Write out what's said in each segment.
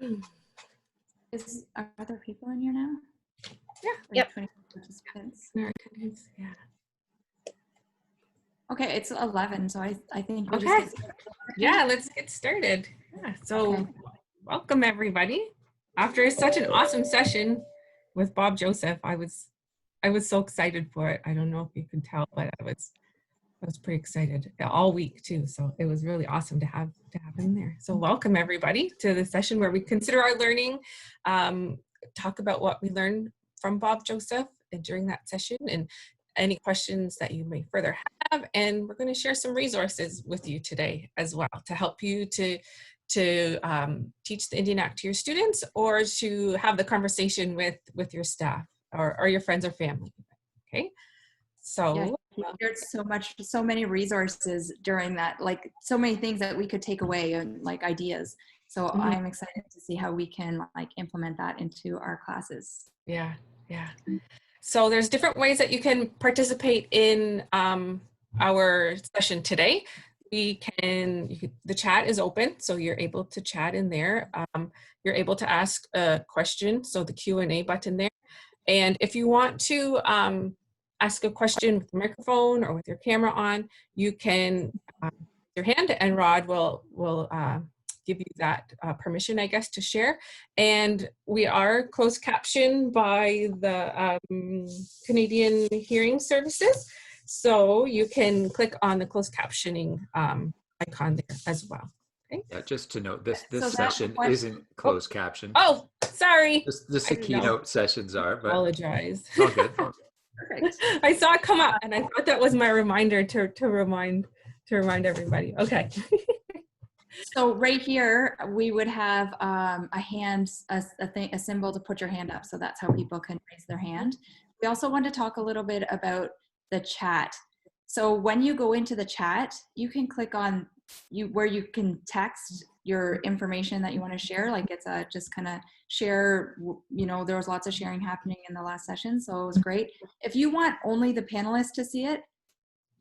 Are there people in here now? Yeah. Yep. 20 participants. Yeah. Okay, it's 11, so I think we'll Okay. just get started. Yeah, let's get started. Yeah, so Okay. welcome everybody. After such an awesome session with Bob Joseph, I was so excited for it. I don't know if you can tell, but I was pretty excited all week too. So it was really awesome to have him there. So welcome everybody to the session where we consider our learning, talk about what we learned from Bob Joseph and during that session, and any questions that you may further have. And we're going to share some resources with you today as well to help you to teach the Indian Act to your students, or to have the conversation with your staff or your friends or family. Okay. So yeah, he shared so many resources during that, like so many things that we could take away and like ideas. So I'm excited to see how we can like implement that into our classes. Yeah. So there's different ways that you can participate in our session today. The chat is open, so you're able to chat in there. You're able to ask a question, so the Q&A button there. And if you want to ask a question with the microphone or with your camera on, you can raise your hand, and Rod will give you that permission, I guess, to share. And we are closed captioned by the Canadian Hearing Services. So you can click on the closed captioning icon there as well. Okay. Yeah, just to note, this So session isn't closed captioned. Oh, sorry. Just the keynote sessions are, but apologize. It's all good. Perfect. I saw it come up, and I thought that was my reminder to remind everybody. Okay. So right here, we would have a hand, a symbol to put your hand up. So that's how people can raise their hand. We also want to talk a little bit about the chat. So when you go into the chat, you can click on where you can text your information that you want to share. Like it's just kind of share, there was lots of sharing happening in the last session. So it was great. If you want only the panelists to see it,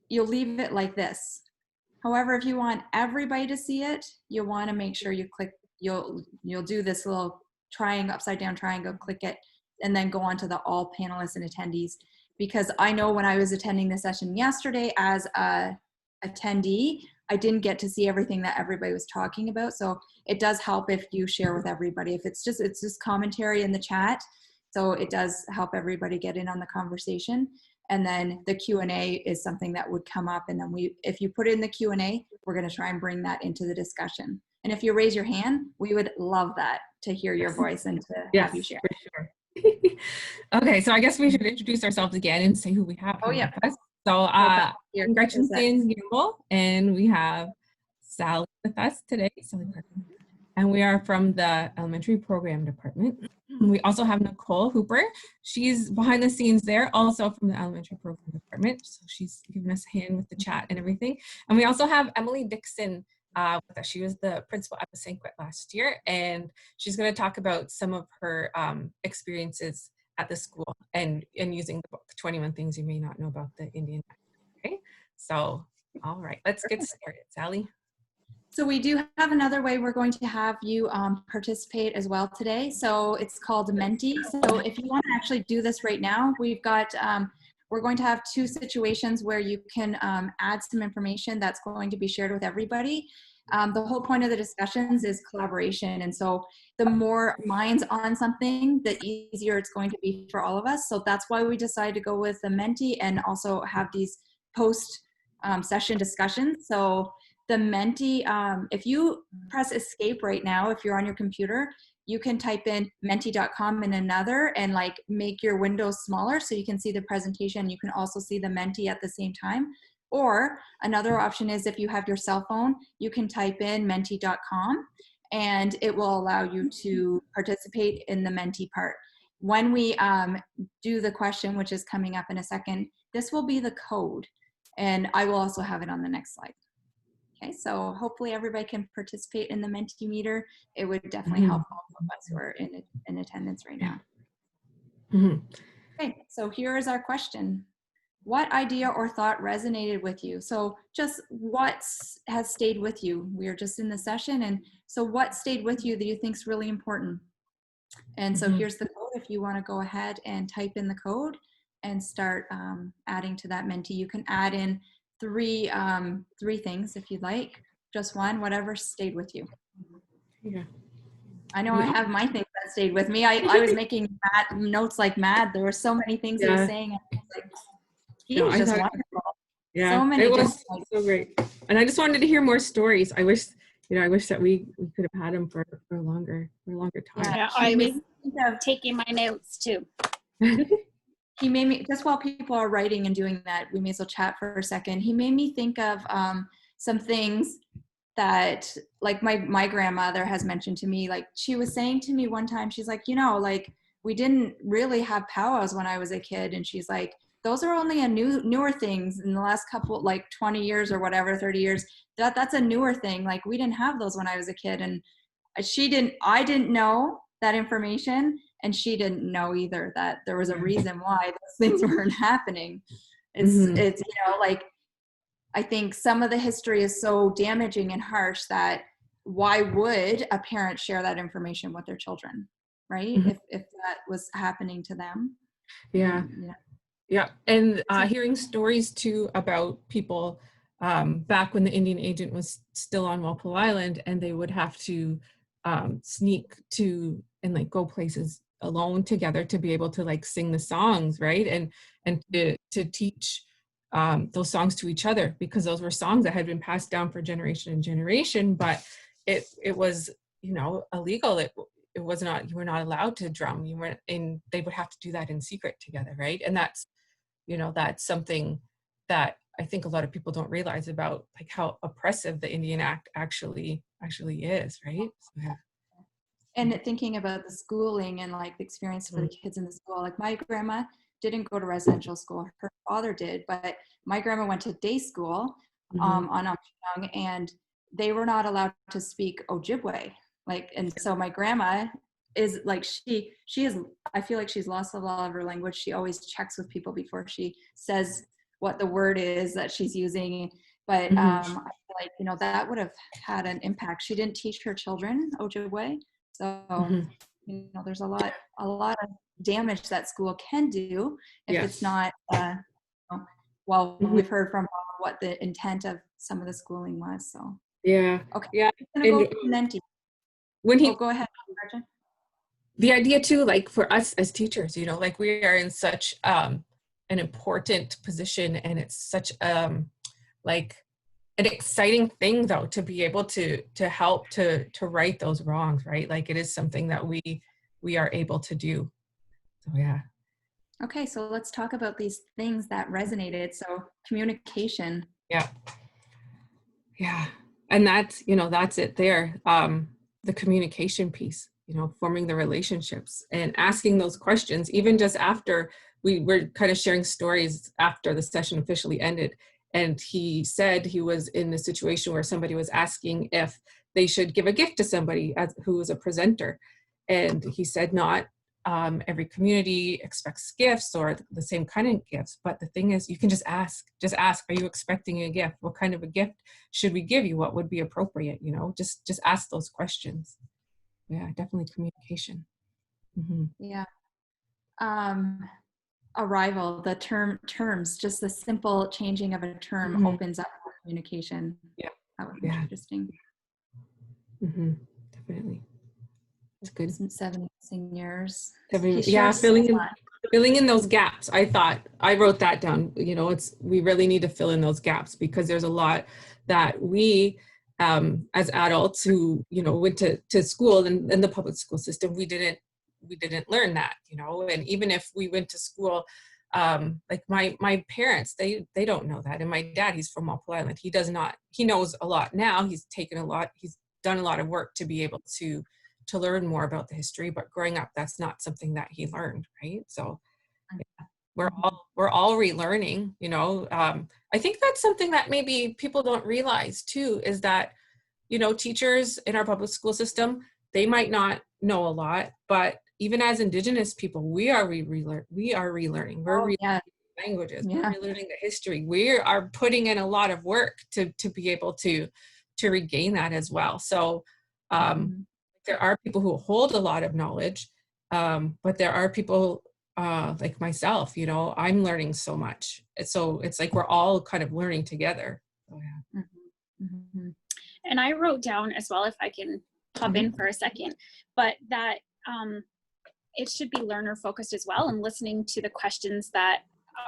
you'll leave it like this. However, if you want everybody to see it, you'll want to make sure you click, you'll do this little upside down triangle, click it, and then go on to the all panelists and attendees. Because I know when I was attending the session yesterday as a attendee, I didn't get to see everything that everybody was talking about. So it does help if you share with everybody. If it's just commentary in the chat. So it does help everybody get in on the conversation. And then the Q&A is something that would come up. And then if you put it in the Q&A, we're going to try and bring that into the discussion. And if you raise your hand, we would love that, to hear your voice and to have you share. For sure. Okay, so I guess we should introduce ourselves again and say who we have here with us. So I'm Gretchen Gamble, and we have Sally with us today. And we are from the elementary program department. We also have Nicole Hooper. She's behind the scenes there, also from the elementary program department. So she's giving us a hand with the chat and everything. And we also have Emily Dixon with us. She was the principal at the Sanquet last year, and she's going to talk about some of her experiences at the school and using the book, 21 Things You May Not Know About the Indian Act. Okay, so all right, let's get started. Sally? So we do have another way we're going to have you participate as well today. So it's called Menti. So if you want to actually do this right now, we've got, we're going to have two situations where you can add some information that's going to be shared with everybody. The whole point of the discussions is collaboration. And so the more minds on something, the easier it's going to be for all of us. So that's why we decided to go with the Menti and also have these post session discussions. So the Menti, if you press escape right now, if you're on your computer, you can type in menti.com in another and like make your windows smaller so you can see the presentation. You can also see the Menti at the same time. Or another option is if you have your cell phone, you can type in menti.com and it will allow you to participate in the Menti part. When we do the question, which is coming up in a second, this will be the code, and I will also have it on the next slide. Okay, so hopefully everybody can participate in the Mentimeter. It would definitely help all of us who are in attendance right now. Okay, so here is our question. what idea or thought resonated with you? So just what has stayed with you? We're just in the session, and so what stayed with you that you think is really important? And so here's the code. If you want to go ahead and type in the code and start adding to that Menti, you can add in three things if you'd like, just one, whatever stayed with you. Yeah. I know I have my things that stayed with me. I was making notes like mad. There were so many things he was saying. I was like, he was just wonderful. Yeah, so many it was so great. And I just wanted to hear more stories. I wish that we could have had him for a longer time. Yeah, I was taking my notes too. He made me, just while people are writing and doing that, we may as well chat for a second. He made me think of some things that, like, my grandmother has mentioned to me. Like, she was saying to me one time, she's like, like, we didn't really have powwows when I was a kid. And she's like, those are only newer things in the last couple, like 20 years or whatever, 30 years. That's a newer thing. Like, we didn't have those when I was a kid. And I didn't know that information, and she didn't know either that there was a reason why those things weren't happening. It's like, I think some of the history is so damaging and harsh that why would a parent share that information with their children, right? If that was happening to them. Yeah. And hearing stories too about people back when the Indian agent was still on Walpole Island, and they would have to sneak to and like go places alone together to be able to like sing the songs, right? And to teach those songs to each other, because those were songs that had been passed down for generation and generation, but it was illegal. It was not, you were not allowed to drum. You weren't, and they would have to do that in secret together, right? And that's something that I think a lot of people don't realize about, like, how oppressive the Indian Act actually is, right? So, yeah. And thinking about the schooling and like the experience for the kids in the school, like my grandma didn't go to residential school. Her father did, but my grandma went to day school on Young, and they were not allowed to speak Ojibwe. Like, and so my grandma is like, she is, I feel like she's lost a lot of her language. She always checks with people before she says what the word is that she's using. But I feel like, that would have had an impact. She didn't teach her children Ojibwe. So, there's a lot of damage that school can do if it's not, well, we've heard from what the intent of some of the schooling was. So, yeah. Okay. Yeah. I'm gonna go to Menti. When go ahead, Gretchen. The idea too, like for us as teachers, like we are in such an important position, and it's such like an exciting thing though to be able to help to right those wrongs, right? Like, it is something that we are able to do. So yeah. Okay, so let's talk about these things that resonated. So communication. Yeah. And that's that's it there. The communication piece, forming the relationships and asking those questions, even just after we were kind of sharing stories after the session officially ended. And he said he was in a situation where somebody was asking if they should give a gift to somebody who was a presenter. And he said, not every community expects gifts or the same kind of gifts. But the thing is, you can just ask, are you expecting a gift? What kind of a gift should we give you? What would be appropriate? Just ask those questions. Yeah, definitely communication. Yeah. Arrival, the terms, just the simple changing of a term opens up communication. Yeah. That would be interesting. Definitely. That's good. 7 seniors. Filling in those gaps. I wrote that down. We really need to fill in those gaps, because there's a lot that we, as adults who, went to school and in the public school system, we didn't learn that, and even if we went to school, like my parents, they don't know that. And my dad, he's from Walpole Island. He knows a lot now. He's done a lot of work to be able to learn more about the history, but growing up, that's not something that he learned, right? So yeah, we're all relearning, I think that's something that maybe people don't realize too, is that, teachers in our public school system, they might not know a lot, but even as Indigenous people, we are relearning. We're relearning languages, Yeah. we're relearning the history. We are putting in a lot of work to be able to regain that as well. So there are people who hold a lot of knowledge, but there are people like myself, you know, I'm learning so much. So it's like we're all kind of learning together. So, yeah. And I wrote down as well, if I can pop in for a second, but that it should be learner focused as well, and listening to the questions that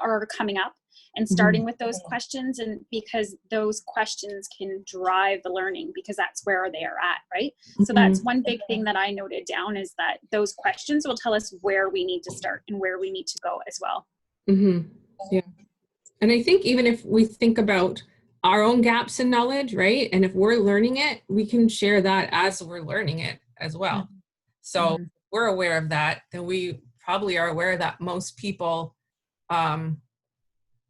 are coming up and starting with those questions, and because those questions can drive the learning, because that's where they are at, right? So that's one big thing that I noted down, is that those questions will tell us where we need to start and where we need to go as well. Yeah. And I think even if we think about our own gaps in knowledge, right? And if we're learning it, we can share that as we're learning it as well. So we're aware of that, then we probably are aware that most people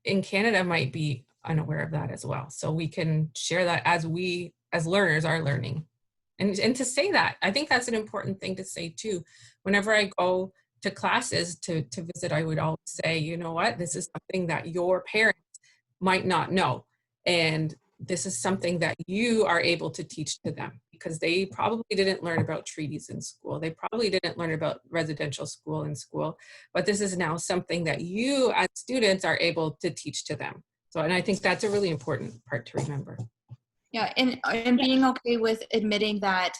in Canada might be unaware of that as well. So we can share that as we, as learners, are learning. And to say that, I think that's an important thing to say too. Whenever I go to classes to visit, I would always say, you know what, this is something that your parents might not know. And this is something that you are able to teach to them, because they probably didn't learn about treaties in school. They probably didn't learn about residential school in school, but this is now something that you as students are able to teach to them. So, and I think that's a really important part to remember. Yeah, and being okay with admitting that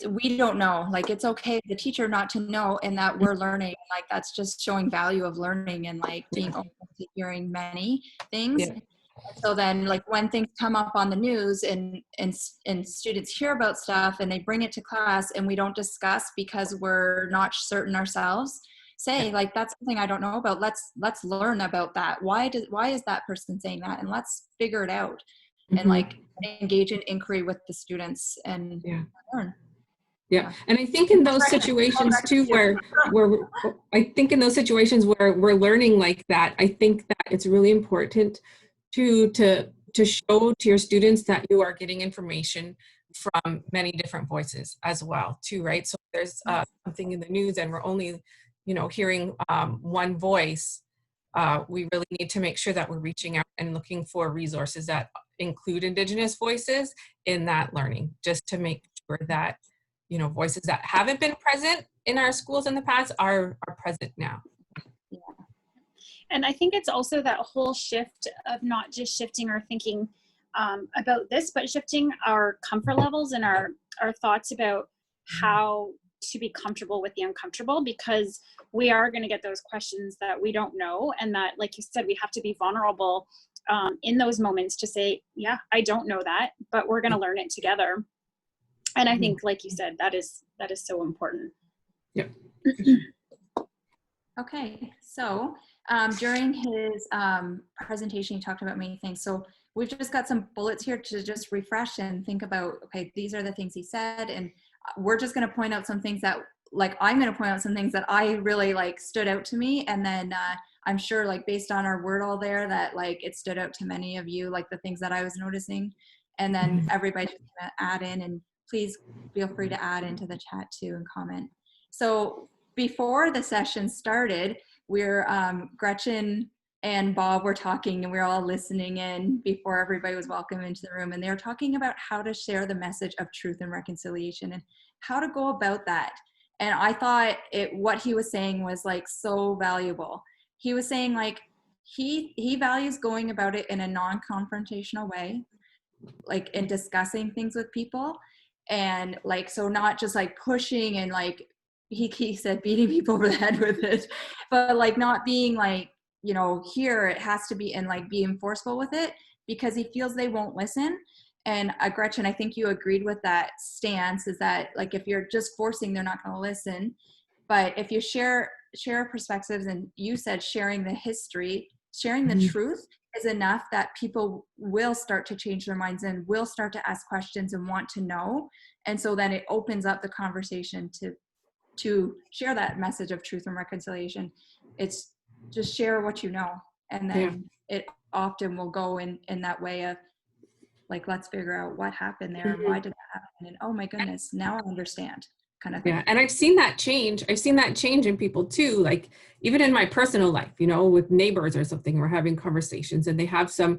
we don't know. Like, it's okay the teacher not to know, and that we're learning. Like, that's just showing value of learning, and like being open to hearing many things. Yeah. So then, like, when things come up on the news and students hear about stuff and they bring it to class and we don't discuss because we're not certain ourselves, say like, that's something I don't know about. Let's learn about that. Why is that person saying that? And let's figure it out. And like engage in inquiry with the students and learn. Yeah. And I think in those situations too, where I think in those situations where we're learning like that, I think that it's really important to show to your students that you are getting information from many different voices as well too, right? So there's something in the news and we're only, you know, hearing one voice. We really need to make sure that we're reaching out and looking for resources that include Indigenous voices in that learning, just to make sure that, you know, voices that haven't been present in our schools in the past are present now. Yeah. And I think it's also that whole shift of not just shifting our thinking about this, but shifting our comfort levels and our thoughts about how to be comfortable with the uncomfortable, because we are going to get those questions that we don't know. And that, like you said, we have to be vulnerable in those moments to say, yeah, I don't know that, but we're going to learn it together. And I think, like you said, that is so important. Yep. Okay, so during his presentation, he talked about many things. So we've just got some bullets here to just refresh and think about, okay, these are the things he said. And we're just going to point out some things that, like, I'm going to point out some things that I really like stood out to me. And then I'm sure, like, based on our word all there, that like it stood out to many of you, like the things that I was noticing. And then everybody's going to add in, and please feel free to add into the chat too and comment. So before the session started, Gretchen and Bob were talking, and we were all listening in before everybody was welcome into the room. And they were talking about how to share the message of truth and reconciliation and how to go about that. And I thought what he was saying was like so valuable. He was saying like he values going about it in a non-confrontational way, like in discussing things with people. And like, so not just like pushing and like, he said beating people over the head with it, but like not being like, you know, here it has to be, and like being forceful with it because he feels they won't listen. And Gretchen, I think you agreed with that stance, is that like if you're just forcing, they're not going to listen. But if you share perspectives, and you said sharing the history, sharing the truth is enough, that people will start to change their minds and will start to ask questions and want to know. And so then it opens up the conversation to share that message of truth and reconciliation. It's just share what you know. And then it often will go in that way of like, let's figure out what happened there and why did that happen? And oh my goodness, now I understand. kind of thing. Yeah, and I've seen that change. I've seen that change in people too. Like even in my personal life, you know, with neighbors or something, we're having conversations and they have some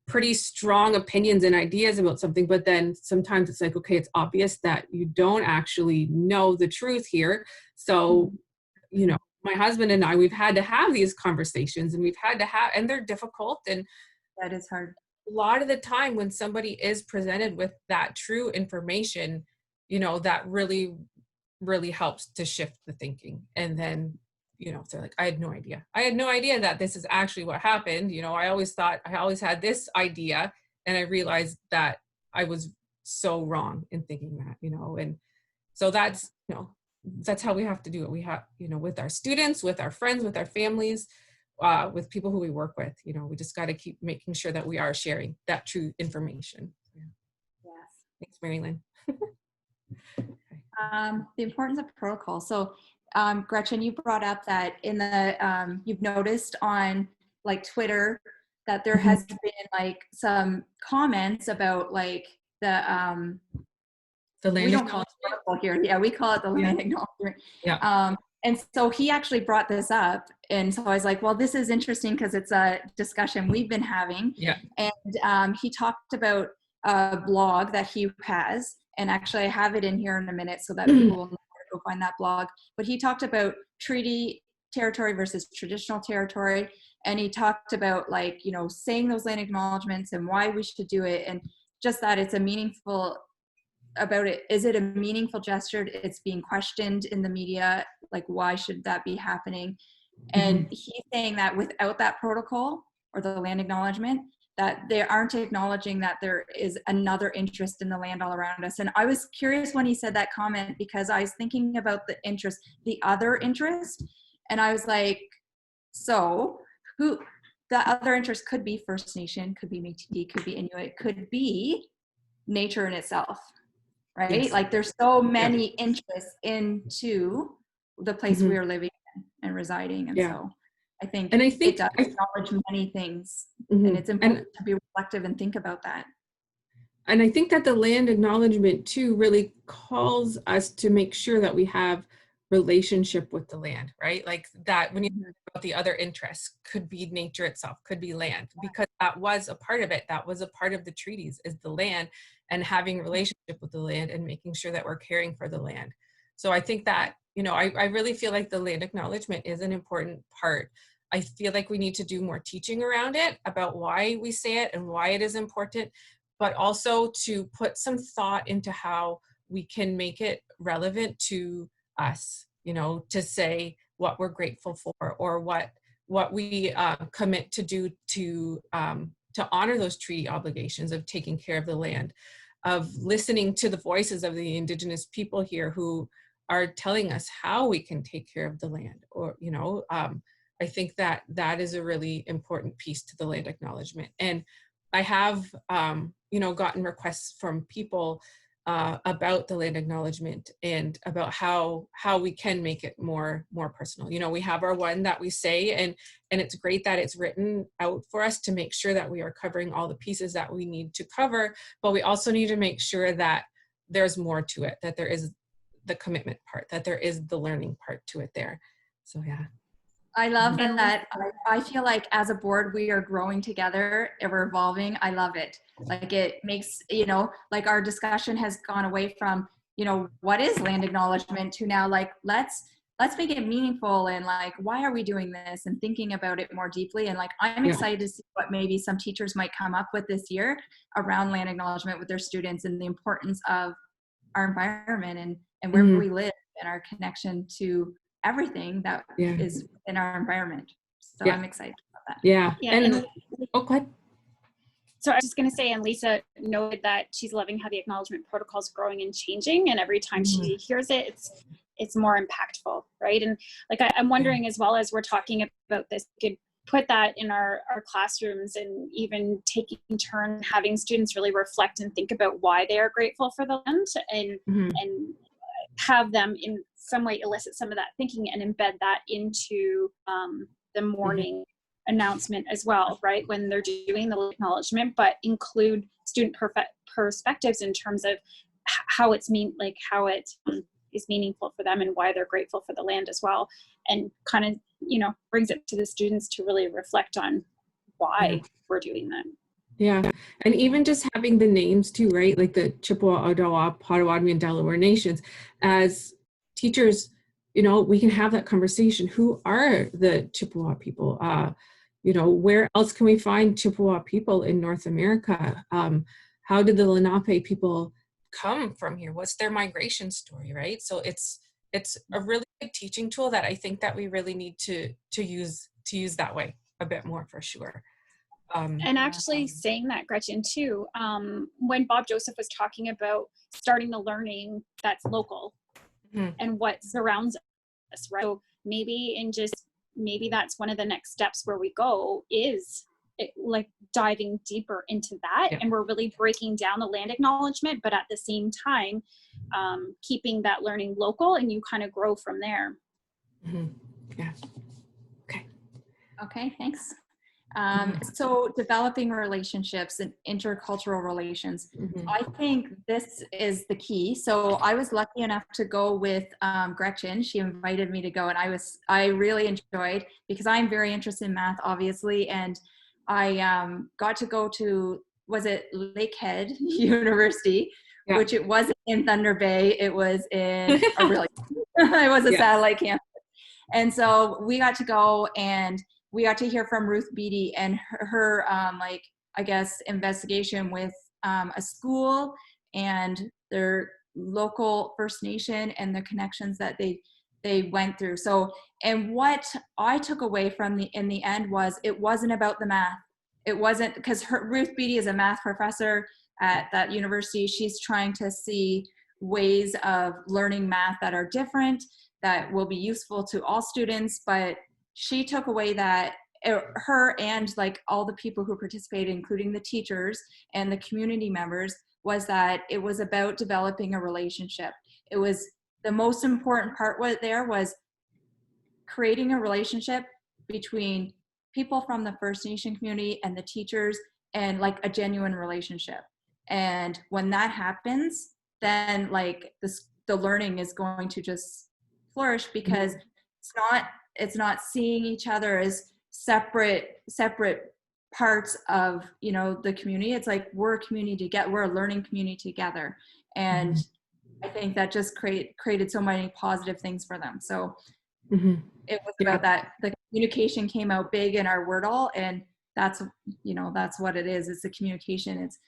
pretty strong opinions and ideas about something, but then sometimes it's like, okay, it's obvious that you don't actually know the truth here. So, you know, my husband and I, we've had to have these conversations and and they're difficult. And That is hard. a lot of the time when somebody is presented with that true information, you know, that really helps to shift the thinking. And then, you know, they're like, I had no idea that this is actually what happened. You know, I always had this idea, and I realized that I was so wrong in thinking that, you know. And so that's, you know, that's how we have to do it. We have, you know, with our students, with our friends, with our families, with people who we work with, you know, we just got to keep making sure that we are sharing that true information. Yeah. Yes. Thanks, Mary Lynn. The importance of protocol. So, Gretchen, you brought up that in the, you've noticed on like Twitter that there has been like some comments about like the land we don't call it protocol here. Yeah, we call it the land acknowledgement. Yeah. And so he actually brought this up. And so I was like, well, this is interesting because it's a discussion we've been having. Yeah. And he talked about a blog that he has. And actually, I have it in here in a minute so that people will know where to go find that blog. But he talked about treaty territory versus traditional territory. And he talked about, like, you know, saying those land acknowledgements and why we should do it. And just that it's a meaningful about it. Is it a meaningful gesture? It's being questioned in the media. Like, why should that be happening? And he's saying that without that protocol or the land acknowledgement, that they aren't acknowledging that there is another interest in the land all around us. And I was curious when he said that comment, because I was thinking about the interest, the other interest. And I was like, so who, the other interest could be First Nation, could be Métis, could be Inuit, could be nature in itself, right? Yes. Like there's so many interests into the place we are living in and residing. And so I think it does acknowledge many things, and it's important to be reflective and think about that. And I think that the land acknowledgement too really calls us to make sure that we have relationship with the land, right? Like that when you talk about the other interests, could be nature itself, could be land, because that was a part of it. That was a part of the treaties, is the land and having relationship with the land and making sure that we're caring for the land. So I think that, you know, I really feel like the land acknowledgement is an important part. I feel like we need to do more teaching around it, about why we say it and why it is important, but also to put some thought into how we can make it relevant to us, you know, to say what we're grateful for, or what we commit to do to honor those treaty obligations of taking care of the land, of listening to the voices of the Indigenous people here who are telling us how we can take care of the land. Or, you know, I think that that is a really important piece to the land acknowledgement. And I have, you know, gotten requests from people about the land acknowledgement and about how we can make it more personal. You know, we have our one that we say, and it's great that it's written out for us to make sure that we are covering all the pieces that we need to cover, but we also need to make sure that there's more to it, that there is the commitment part, that there is the learning part to it there. So yeah. I love that. I feel like as a board, we are growing together and we're evolving. I love it. Like it makes, you know, like our discussion has gone away from, you know, what is land acknowledgement to now like, let's make it meaningful, and like, why are we doing this, and thinking about it more deeply. And like, I'm excited to see what maybe some teachers might come up with this year around land acknowledgement with their students, and the importance of our environment and where we live and our connection to everything that is in our environment. So I'm excited about that. Yeah. And oh, go ahead. So I was just going to say, and Lisa noted that she's loving how the acknowledgement protocol is growing and changing, and every time she hears it, it's more impactful, right? And like I'm wondering, as well, as we're talking about this, we could put that in our classrooms, and even taking turn having students really reflect and think about why they are grateful for the land, and have them in some way elicit some of that thinking and embed that into the morning announcement as well, right? When they're doing the acknowledgement, but include student perspectives in terms of how it's how it is meaningful for them and why they're grateful for the land as well. And kind of, you know, brings it to the students to really reflect on why we're doing that. Yeah, and even just having the names too, right? Like the Chippewa, Odawa, Potawatomi, and Delaware nations. As teachers, you know, we can have that conversation. Who are the Chippewa people? You know, where else can we find Chippewa people in North America? How did the Lenape people come from here? What's their migration story, right? So it's a really good teaching tool that I think that we really need to use that way a bit more, for sure. And actually saying that, Gretchen, too, when Bob Joseph was talking about starting the learning that's local and what surrounds us, right? So maybe that's one of the next steps where we go is like diving deeper into that. And we're really breaking down the land acknowledgement, but at the same time, keeping that learning local, and you kind of grow from there. Yeah. Okay, thanks. So developing relationships and intercultural relations, I think this is the key. So I was lucky enough to go with Gretchen. She invited me to go, and I really enjoyed, because I'm very interested in math, obviously, and I got to go to, was it Lakehead University, which it wasn't in Thunder Bay, it was in a really, it was a satellite campus. And so we got to go, and we got to hear from Ruth Beatty and her like, I guess, investigation with a school and their local First Nation and the connections that they went through. So, and what I took away from in the end was, it wasn't about the math. It wasn't, because Ruth Beatty is a math professor at that university. She's trying to see ways of learning math that are different, that will be useful to all students, but she took away that her and like all the people who participated, including the teachers and the community members, was that it was about developing a relationship. It was the most important part. What there was creating a relationship between people from the First Nation community and the teachers, and like a genuine relationship. And when that happens, then like the learning is going to just flourish, because it's not seeing each other as separate parts of, you know, the community. It's like, we're a community together, we're a learning community together. And I think that just created so many positive things for them. So it was about that. The communication came out big in our Wordle, and that's, you know, that's what it is. It's the communication. It's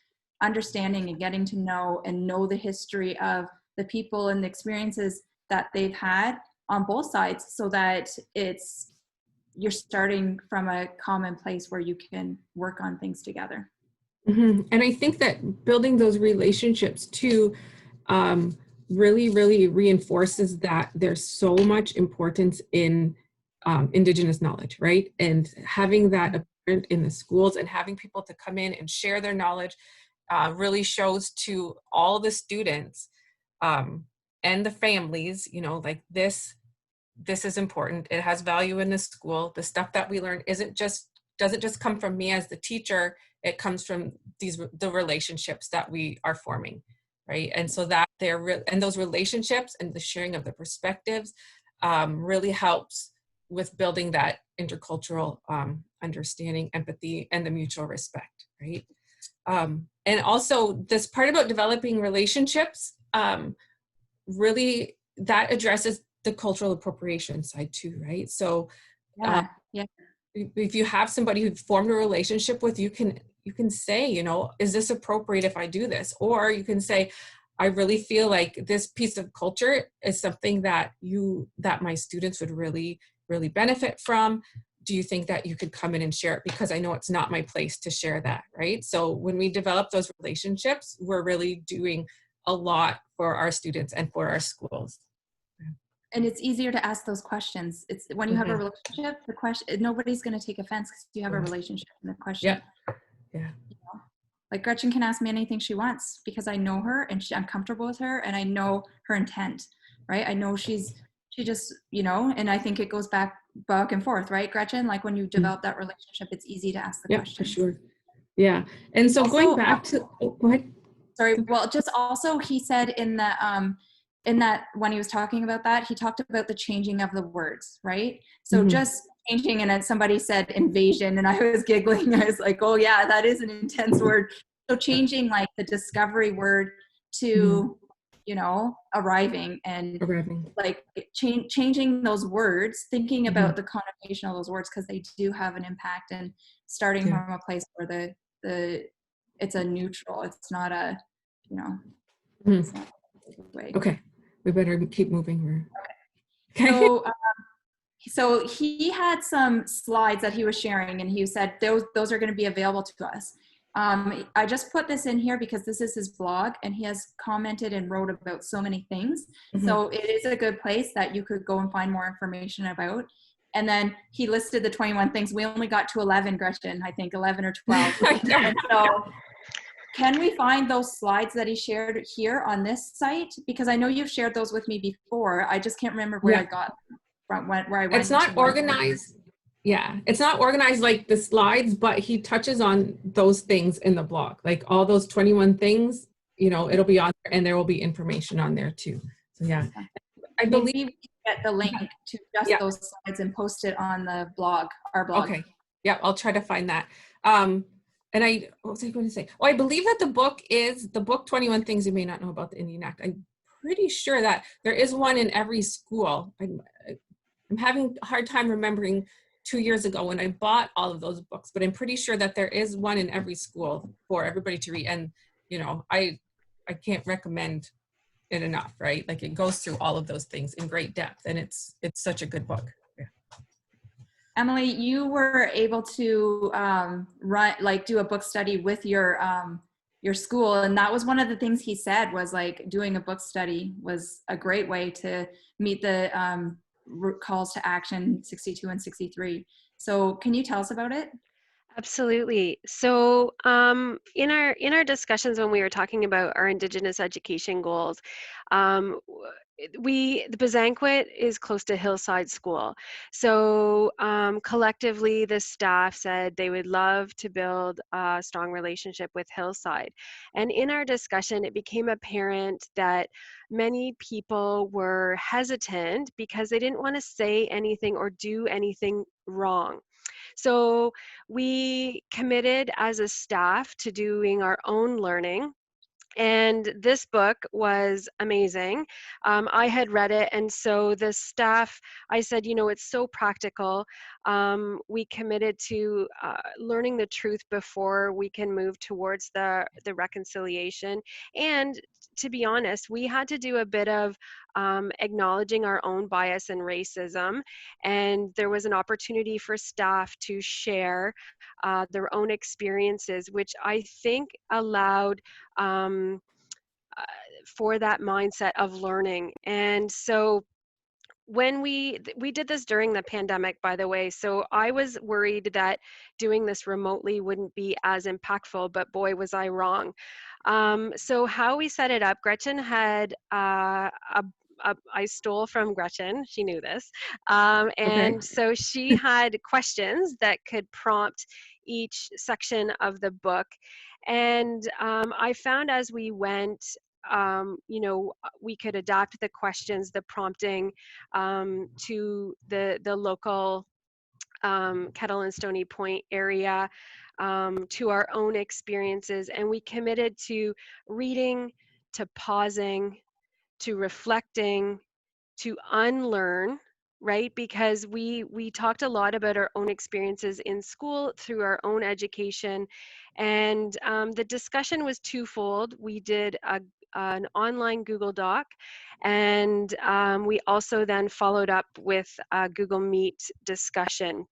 understanding and getting to know the history of the people and the experiences that they've had on both sides, so that you're starting from a common place where you can work on things together. And I think that building those relationships too really, really reinforces that there's so much importance in Indigenous knowledge, right? And having that apparent in the schools, and having people to come in and share their knowledge really shows to all the students and the families, you know, like this is important. It has value in the school. The stuff that we learn doesn't just come from me as the teacher. It comes from the relationships that we are forming, right? And so that and those relationships and the sharing of the perspectives really helps with building that intercultural understanding, empathy, and the mutual respect, right? And also this part about developing relationships, really that addresses the cultural appropriation side too, right? So if you have somebody who formed a relationship with, you can say, you know, is this appropriate if I do this? Or you can say, I really feel like this piece of culture is something that my students would really, really benefit from. Do you think that you could come in and share it? Because I know it's not my place to share that, right? So when we develop those relationships, we're really doing a lot for our students and for our schools. And it's easier to ask those questions. It's when you have a relationship, the question, nobody's going to take offense because you have a relationship in the question. Yeah. You know? Like Gretchen can ask me anything she wants because I know her and I'm comfortable with her and I know her intent, right? I know she just, you know, and I think it goes back and forth, right, Gretchen? Like when you develop that relationship, it's easy to ask the question. For sure. Yeah. And so also, going back to, go ahead. Sorry. Well, just also he said in the in that, when he was talking about that, he talked about the changing of the words, right? So Mhm. just changing, and then somebody said invasion, and I was giggling. I was like, oh yeah, that is an intense word. So changing like the discovery word to, you know, arriving, and Arriving. like changing those words, thinking about the connotation of those words, because they do have an impact, and starting Yeah. from a place where the it's a neutral, it's not a, you know, it's not a way. Okay, we better keep moving. Okay. So he had some slides that he was sharing, and he said those are going to be available to us. I just put this in here because this is his blog, and he has commented and wrote about so many things. So it is a good place that you could go and find more information about. And then he listed the 21 things. We only got to 11, Gretchen, I think 11 or 12. And so can we find those slides that he shared here on this site? Because I know you've shared those with me before. I just can't remember where I got them from, where I went. It's not organized. Yeah, it's not organized like the slides, but he touches on those things in the blog, like all those 21 things, you know, it'll be on there, and there will be information on there too. So yeah, I believe maybe we can get the link to just those slides and post it on the blog, our blog. Okay, yeah, I'll try to find that. And what was I going to say? Oh, I believe that the book 21 Things You May Not Know About the Indian Act. I'm pretty sure that there is one in every school. I'm having a hard time remembering 2 years ago when I bought all of those books, but I'm pretty sure that there is one in every school for everybody to read. And, you know, I can't recommend it enough, right? Like it goes through all of those things in great depth, and it's such a good book. Yeah. Emily, you were able to do a book study with your school, and that was one of the things he said was like doing a book study was a great way to meet the calls to action 62 and 63. So can you tell us about it? Absolutely. So in our discussions when we were talking about our Indigenous education goals, the Bazanquet is close to Hillside School. So collectively, the staff said they would love to build a strong relationship with Hillside. And in our discussion, it became apparent that many people were hesitant because they didn't want to say anything or do anything wrong. So we committed as a staff to doing our own learning. And this book was amazing. I had read it, and so the staff, I said, you know, it's so practical. We committed to learning the truth before we can move towards the reconciliation. And to be honest, we had to do a bit of acknowledging our own bias and racism. And there was an opportunity for staff to share their own experiences, which I think allowed for that mindset of learning. And so when we did this during the pandemic, by the way, so I was worried that doing this remotely wouldn't be as impactful, but boy, was I wrong. So how we set it up, Gretchen had I stole from Gretchen, she knew this, and so she had questions that could prompt each section of the book. And I found as we went, you know, we could adapt the questions, the prompting to the local Kettle and Stony Point area, to our own experiences. And we committed to reading, to pausing, to reflecting, to unlearn, right? Because we talked a lot about our own experiences in school through our own education. And the discussion was twofold. We did an online Google Doc, and we also then followed up with a Google Meet discussion.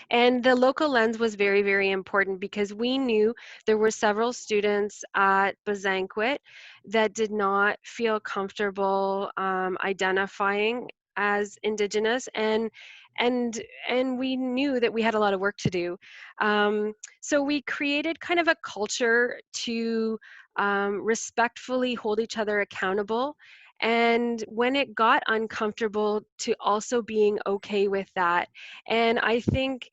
And the local lens was very, very important because we knew there were several students at Bazanquet that did not feel comfortable identifying as Indigenous, and we knew that we had a lot of work to do. So we created kind of a culture to respectfully hold each other accountable. And when it got uncomfortable, to also being okay with that. And I think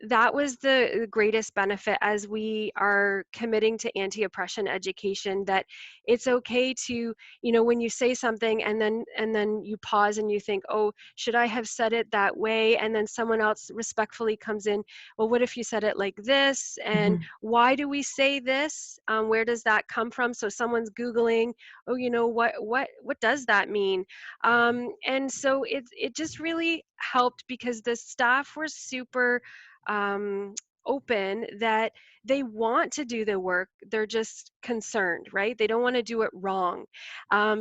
that was the greatest benefit as we are committing to anti-oppression education, that it's okay to, you know, when you say something and then you pause and you think, oh, should I have said it that way? And then someone else respectfully comes in, well, what if you said it like this? And why do we say this? Where does that come from? So someone's Googling, oh, you know, what does that mean? And so it just really helped because the staff were super open that they want to do the work. They're just concerned, right? They don't want to do it wrong.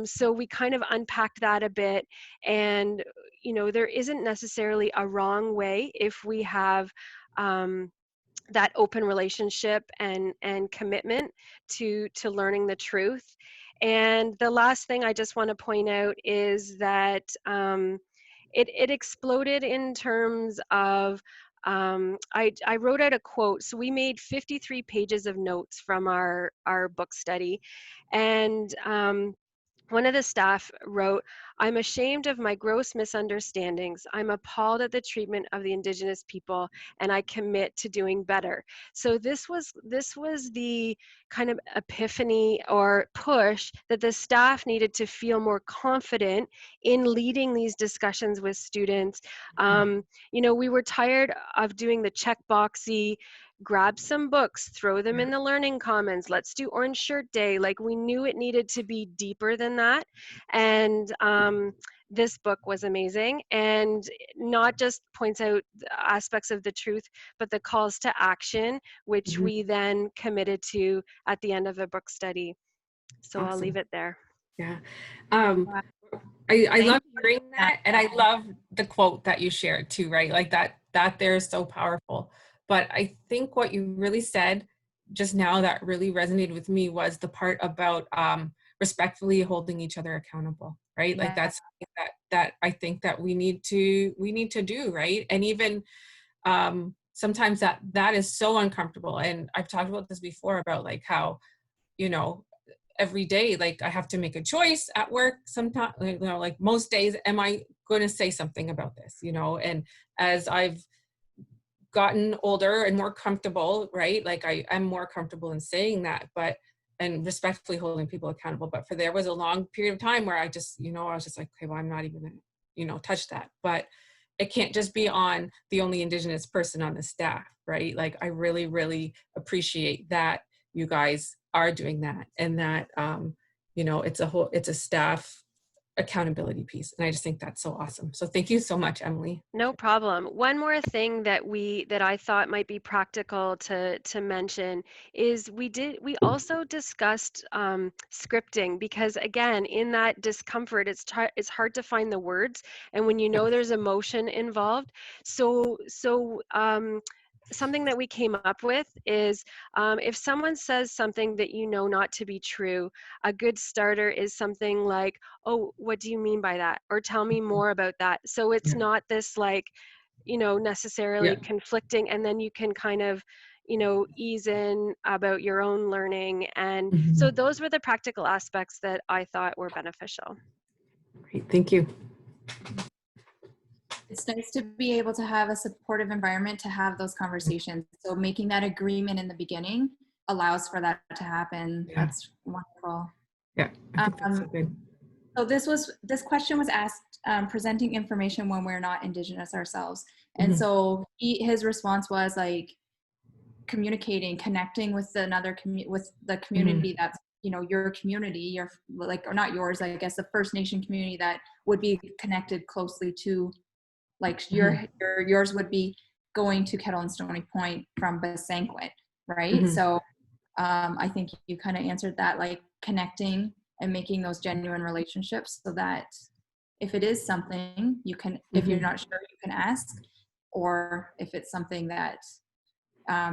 So we kind of unpacked that a bit. And, you know, there isn't necessarily a wrong way if we have that open relationship and commitment to learning the truth. And the last thing I just want to point out is that it exploded in terms of I wrote out a quote. So we made 53 pages of notes from our book study, and one of the staff wrote, I'm ashamed of my gross misunderstandings. I'm appalled at the treatment of the Indigenous people, and I commit to doing better. So this was the kind of epiphany or push that the staff needed to feel more confident in leading these discussions with students. You know, we were tired of doing the checkboxy, grab some books, throw them in the learning commons, let's do Orange Shirt Day. Like, we knew it needed to be deeper than that. And this book was amazing, and not just points out aspects of the truth, but the calls to action, which we then committed to at the end of the book study. So I'll leave it there. Yeah. I love hearing that, and I love the quote that you shared too, right? Like that there is so powerful. But I think what you really said just now that really resonated with me was the part about respectfully holding each other accountable, right? Yeah. Like that's something that I think that we need to do, right? And even sometimes that is so uncomfortable. And I've talked about this before about like how, you know, every day, like I have to make a choice at work sometimes, you know, like most days, am I going to say something about this, you know? And as I've gotten older and more comfortable, right? Like I'm more comfortable in saying that, and respectfully holding people accountable. But there was a long period of time where I just, you know, I was just like, okay, well, I'm not even gonna, you know, touch that. But it can't just be on the only Indigenous person on the staff, right? Like I really, really appreciate that you guys are doing that, and that, you know, it's a staff accountability piece. And I just think that's so awesome. So thank you so much, Emily. No problem. One more thing that I thought might be practical to mention is we also discussed scripting, because again, in that discomfort, it's hard to find the words, and when you know there's emotion involved. So something that we came up with is if someone says something that you know not to be true, a good starter is something like, oh, what do you mean by that? Or tell me more about that. So it's not this like, you know, necessarily conflicting, and then you can kind of, you know, ease in about your own learning. And so those were the practical aspects that I thought were beneficial. Great, thank you. It's nice to be able to have a supportive environment to have those conversations. So making that agreement in the beginning allows for that to happen. Yeah. That's wonderful. Yeah, I think that's so good. So this question was asked, presenting information when we're not Indigenous ourselves. And so his response was like communicating, connecting with with the community that's, you know, your community, your like, or not yours, I guess the First Nation community that would be connected closely to, like yours would be going to Kettle and Stony Point from Besanquet, right? So I think you kind of answered that, like connecting and making those genuine relationships, so that if it is something you can, if you're not sure, you can ask, or if it's something that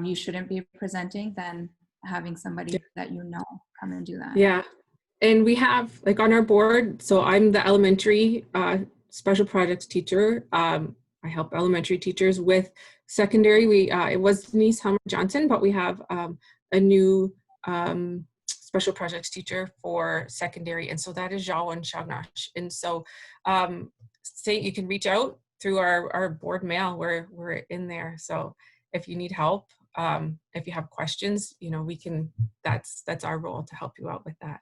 you shouldn't be presenting, then having somebody that you know come and do that. Yeah, and we have like on our board, so I'm the elementary special projects teacher. I help elementary teachers with secondary. It was Denise Helmer Johnson, but we have a new special projects teacher for secondary, and so that is Jawan Shagnash. And so you can reach out through our board mail. We're in there. So if you need help, if you have questions, you know, we can, that's our role to help you out with that.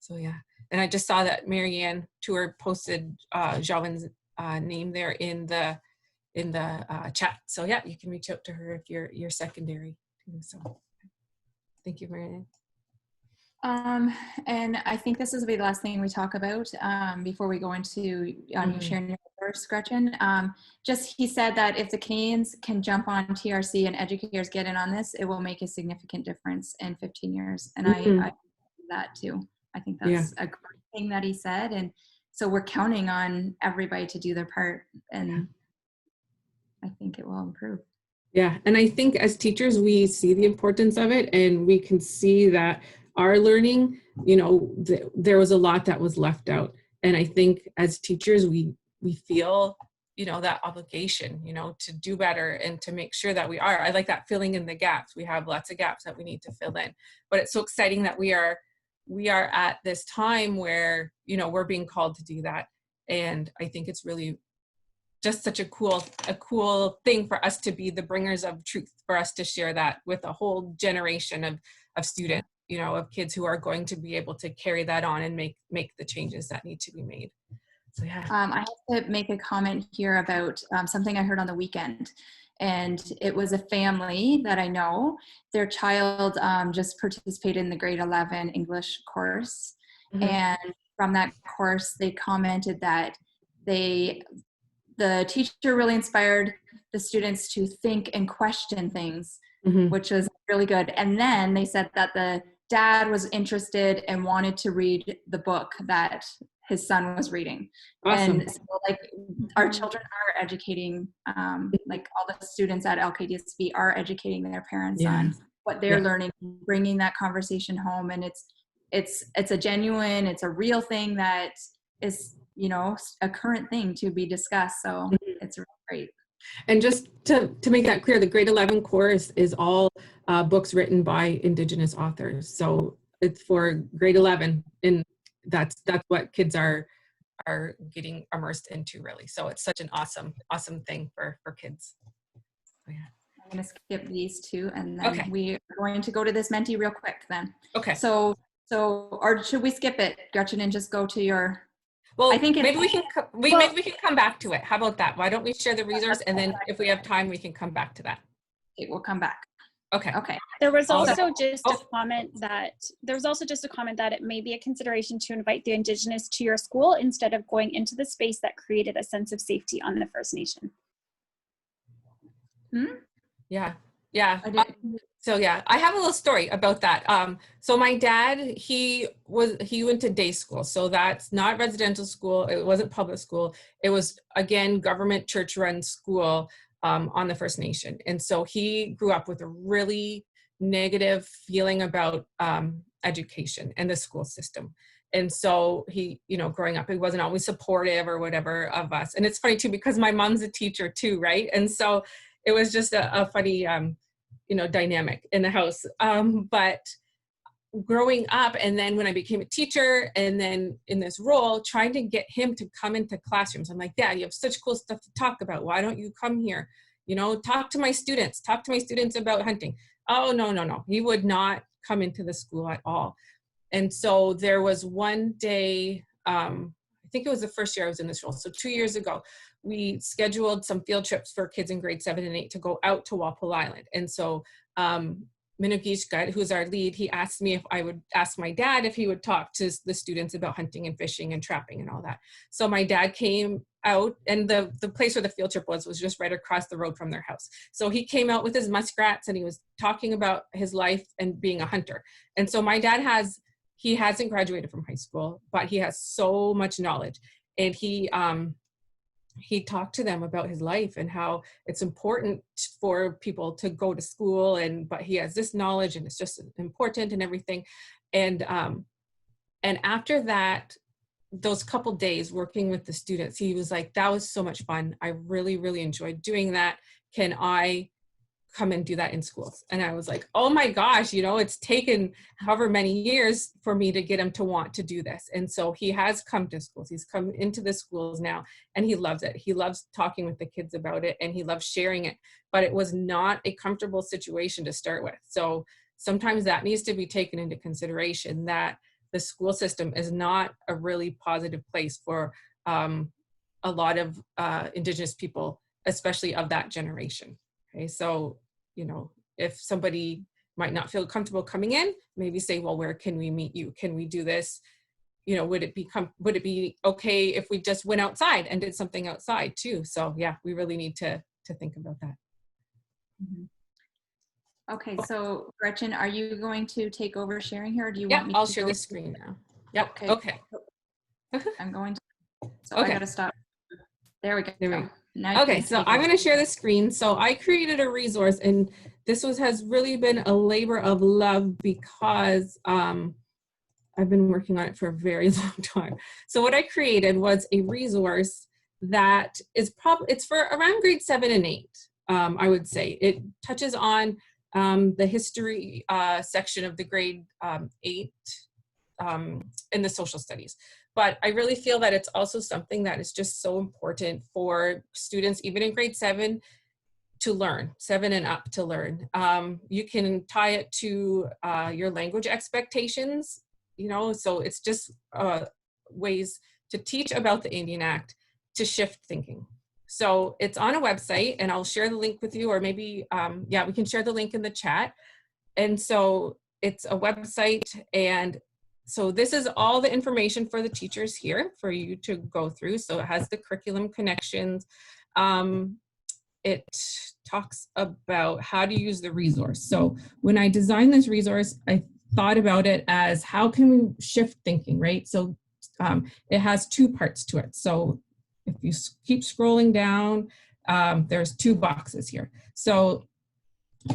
So yeah. And I just saw that Marianne Tour posted Javin's name there in the chat. So yeah, you can reach out to her if you're secondary too. So thank you, Marianne. And I think this is the last thing we talk about before we go into you sharing your first, Gretchen. Just he said that if the Canadians can jump on TRC and educators get in on this, it will make a significant difference in 15 years. And I do that too. I think that's a great thing that he said. And so we're counting on everybody to do their part, and I think it will improve. Yeah, and I think as teachers, we see the importance of it, and we can see that our learning, you know, there was a lot that was left out. And I think as teachers, we feel, you know, that obligation, you know, to do better and to make sure that we are. I like that filling in the gaps. We have lots of gaps that we need to fill in. But it's so exciting that we are at this time where, you know, we're being called to do that. And I think it's really just such a cool thing for us to be the bringers of truth, for us to share that with a whole generation of students, you know, of kids who are going to be able to carry that on and make the changes that need to be made. So yeah. I have to make a comment here about something I heard on the weekend. And it was a family that I know. Their child just participated in the grade 11 English course. And from that course, they commented that the teacher really inspired the students to think and question things, which was really good. And then they said that the dad was interested and wanted to read the book that his son was reading. Awesome. And so, like, our children are educating, like all the students at LKDSB are educating their parents on what they're learning, bringing that conversation home. And it's a genuine, it's a real thing that is, you know, a current thing to be discussed. So it's really great. And just to make that clear, the grade 11 course is all books written by Indigenous authors. So it's for grade 11, and that's what kids are getting immersed into, really. So it's such an awesome thing for kids. So, yeah. I'm going to skip these two, and then we are going to go to this Menti real quick then. Okay. So or should we skip it, Gretchen, and just go to your... Well, I think maybe we can come back to it. How about that? Why don't we share the resource, and then if we have time, we can come back to that. Okay, we'll come back. Okay. There was also just a comment that it may be a consideration to invite the Indigenous to your school instead of going into the space that created a sense of safety on the First Nation. Yeah. So yeah, I have a little story about that. So my dad, he went to day school. So that's not residential school. It wasn't public school. It was, again, government church run school on the First Nation. And so he grew up with a really negative feeling about education and the school system. And so he, you know, growing up, he wasn't always supportive or whatever of us. And it's funny too, because my mom's a teacher too, right? And so it was just a funny, you know, dynamic in the house. But growing up, and then when I became a teacher, and then in this role, trying to get him to come into classrooms. I'm like, Dad, you have such cool stuff to talk about. Why don't you come here? You know, talk to my students about hunting. Oh, no. He would not come into the school at all. And so there was one day, I think it was the first year I was in this role. So 2 years ago, we scheduled some field trips for kids in grade 7 and 8 to go out to Walpole Island. And so Minugishka, who's our lead, he asked me if I would ask my dad if he would talk to the students about hunting and fishing and trapping and all that. So my dad came out, and the place where the field trip was just right across the road from their house. So he came out with his muskrats, and he was talking about his life and being a hunter. And so my dad hasn't graduated from high school, but he has so much knowledge. And he talked to them about his life and how it's important for people to go to school, but he has this knowledge and it's just important and everything. And after that, those couple days working with the students, he was like, that was so much fun. I really, really enjoyed doing that. come and do that in schools. And I was like, oh my gosh, you know, it's taken however many years for me to get him to want to do this. And so he has come to schools. He's come into the schools now, and he loves it. He loves talking with the kids about it, and he loves sharing it. But it was not a comfortable situation to start with. So sometimes that needs to be taken into consideration, that the school system is not a really positive place for a lot of Indigenous people, especially of that generation. Okay, so, you know, if somebody might not feel comfortable coming in, maybe say, well, where can we meet you? Can we do this? You know, would it be okay if we just went outside and did something outside too? So yeah, we really need to think about that. Mm-hmm. Okay, so Gretchen, are you going to take over sharing here, or do you want me I'll to share go? the screen now. Yep. Okay. Okay. I'm going to, so Okay. I gotta stop. There we go. There we go. Now Okay, so I'm going to share the screen. So I created a resource, and this has really been a labor of love, because I've been working on it for a very long time. So what I created was a resource that is it's for around grade 7 and 8. I would say it touches on the history section of the grade 8 in the social studies. But I really feel that it's also something that is just so important for students, even in grade 7, to learn, 7 and up to learn. You can tie it to your language expectations, you know, so it's just ways to teach about the Indian Act to shift thinking. So it's on a website, and I'll share the link with you, or maybe, yeah, we can share the link in the chat. And so it's a website, and so this is all the information for the teachers here for you to go through. So it has the curriculum connections. It talks about how to use the resource. So when I designed this resource, I thought about it as, how can we shift thinking, right? So it has 2 parts to it. So if you keep scrolling down, there's 2 boxes here. So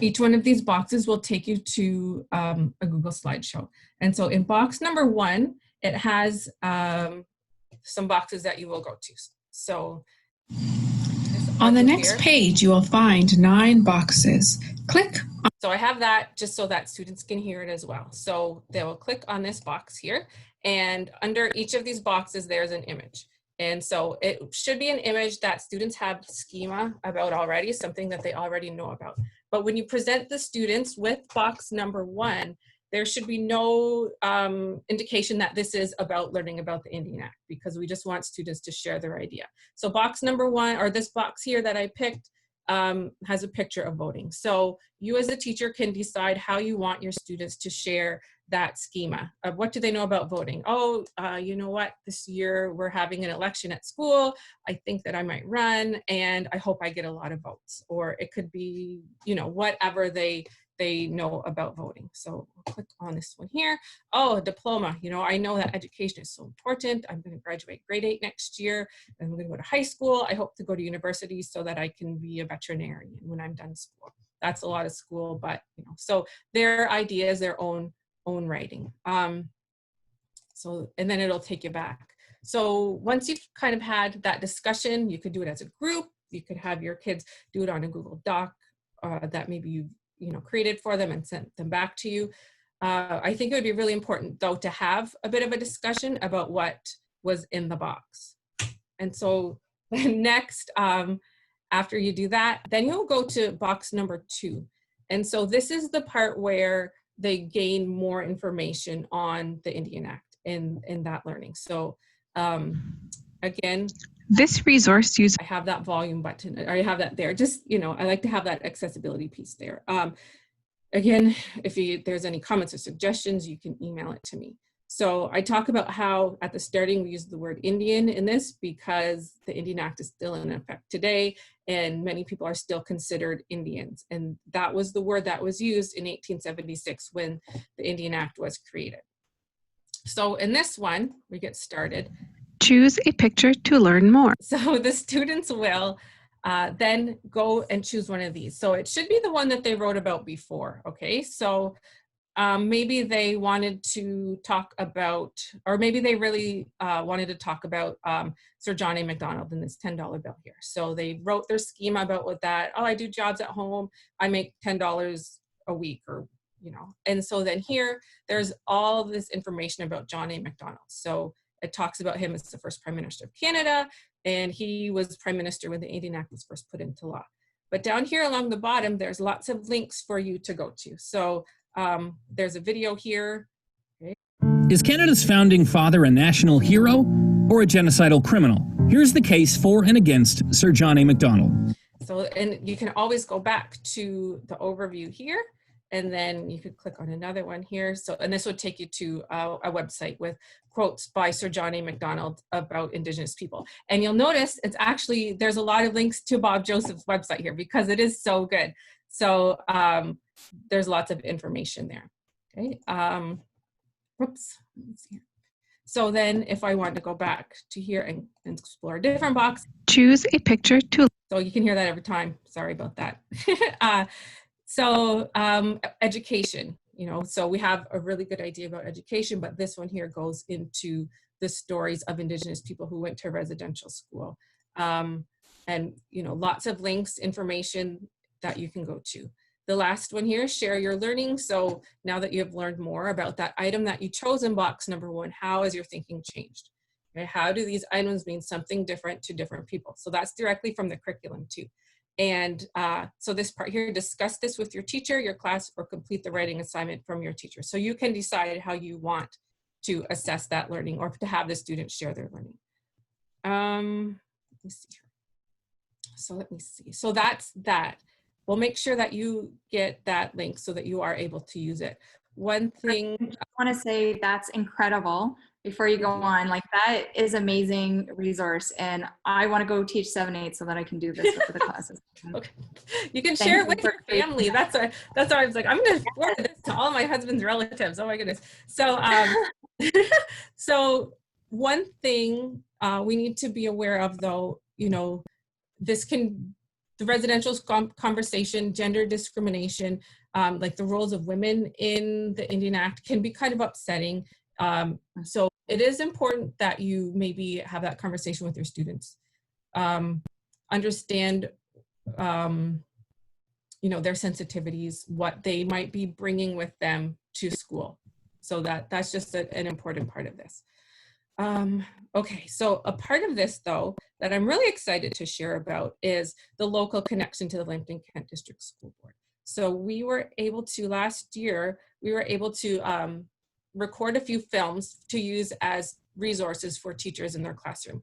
each one of these boxes will take you to a Google slideshow. And so in box number 1, it has some boxes that you will go to. So on the next page, you will find 9 boxes. Click. So I have that just so that students can hear it as well. So they will click on this box here, and under each of these boxes, there's an image. And so it should be an image that students have schema about already, something that they already know about. But when you present the students with box number 1, there should be no indication that this is about learning about the Indian Act, because we just want students to share their idea. So box number 1, or this box here that I picked, has a picture of voting. So you as a teacher can decide how you want your students to share that schema of what do they know about voting. Oh, you know what, this year we're having an election at school. I think that I might run, and I hope I get a lot of votes. Or it could be, you know, whatever they know about voting. So I'll click on this one here. Oh, a diploma. You know, I know that education is so important. I'm going to graduate grade 8 next year. I'm going to go to high school. I hope to go to university so that I can be a veterinarian when I'm done school. That's a lot of school, but you know, so their ideas, their own writing. So, and then it'll take you back. So once you've kind of had that discussion, you could do it as a group. You could have your kids do it on a Google Doc that maybe you've created for them and sent them back to you. I think it would be really important though to have a bit of a discussion about what was in the box. And so next, after you do that, then you'll go to box number 2. And so this is the part where they gain more information on the Indian Act and that learning. So again, this resource uses, I have that volume button, or I have that there. Just, you know, I like to have that accessibility piece there. Again, if there's any comments or suggestions, you can email it to me. So I talk about how at the starting we use the word Indian in this because the Indian Act is still in effect today, and many people are still considered Indians. And that was the word that was used in 1876 when the Indian Act was created. So in this one, we get started. Choose a picture to learn more. So the students will then go and choose one of these. So it should be the one that they wrote about before, okay? So maybe they wanted to talk about, or maybe they really wanted to talk about Sir John A. Macdonald and this $10 bill here. So they wrote their schema about what that, oh, I do jobs at home, I make $10 a week, or, you know. And so then here, there's all this information about John A. Macdonald. So it talks about him as the first Prime Minister of Canada, and he was Prime Minister when the Indian Act was first put into law. But down here along the bottom, there's lots of links for you to go to. So there's a video here. Okay. Is Canada's founding father a national hero or a genocidal criminal? Here's the case for and against Sir John A. Macdonald. So, and you can always go back to the overview here, and then you could click on another one here. So, and this would take you to a website with quotes by Sir John A. Macdonald about Indigenous people. And you'll notice it's actually, there's a lot of links to Bob Joseph's website here because it is so good. So there's lots of information there. Okay. Whoops. Let's see here. So then if I want to go back to here and explore a different box. Choose a picture to. So you can hear that every time. Sorry about that. So education, you know, so we have a really good idea about education, but this one here goes into the stories of Indigenous people who went to residential school. And, you know, lots of links, information that you can go to. The last one here, share your learning. So now that you have learned more about that item that you chose in box number 1, how has your thinking changed? Okay, how do these items mean something different to different people? So that's directly from the curriculum too. And so this part here, discuss this with your teacher, your class, or complete the writing assignment from your teacher. So you can decide how you want to assess that learning or to have the students share their learning. Let me see here. So let me see. So that's that. We'll make sure that you get that link so that you are able to use it. One thing I want to say that's incredible. Before you go on, like that is amazing resource, and I want to go teach 7/8 so that I can do this for the classes. Okay, you can share it with your family. That's why I was like, I'm going to forward this to all my husband's relatives. Oh my goodness. So, so one thing we need to be aware of, though, you know, the residential conversation, gender discrimination, like the roles of women in the Indian Act can be kind of upsetting. So it is important that you maybe have that conversation with your students. Understand, you know, their sensitivities, what they might be bringing with them to school. So that's just an important part of this. Okay, so a part of this, though, that I'm really excited to share about is the local connection to the Lambton-Kent District School Board. So we were able to, last year, we were able to record a few films to use as resources for teachers in their classroom.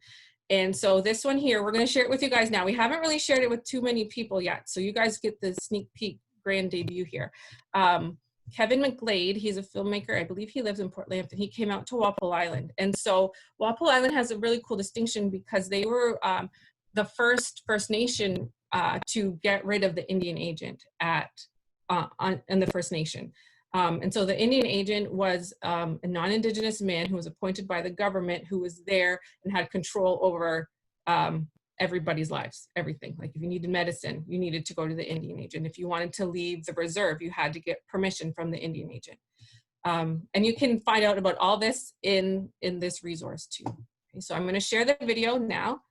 And so this one here, we're going to share it with you guys now. We haven't really shared it with too many people yet, so you guys get the sneak peek grand debut here. Kevin McGlade, he's a filmmaker. I believe he lives in Port Lambton. He came out to Walpole Island. And so Walpole Island has a really cool distinction because they were the first First Nation to get rid of the Indian agent in the First Nation. And so the Indian agent was a non-Indigenous man who was appointed by the government, who was there and had control over everybody's lives, everything. Like if you needed medicine, you needed to go to the Indian agent. If you wanted to leave the reserve, you had to get permission from the Indian agent. And you can find out about all this in this resource too. Okay, so I'm going to share the video now.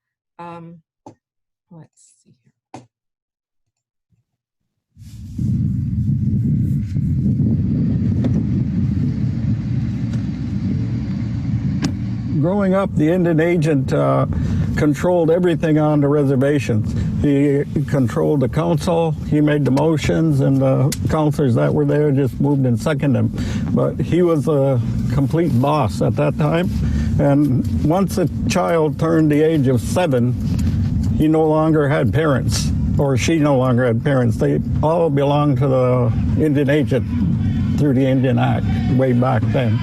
Let's see here. Growing up, the Indian agent controlled everything on the reservations. He controlled the council, he made the motions, and the councilors that were there just moved and seconded him. But he was a complete boss at that time. And once a child turned the age of 7, he no longer had parents, or she no longer had parents. They all belonged to the Indian agent through the Indian Act way back then.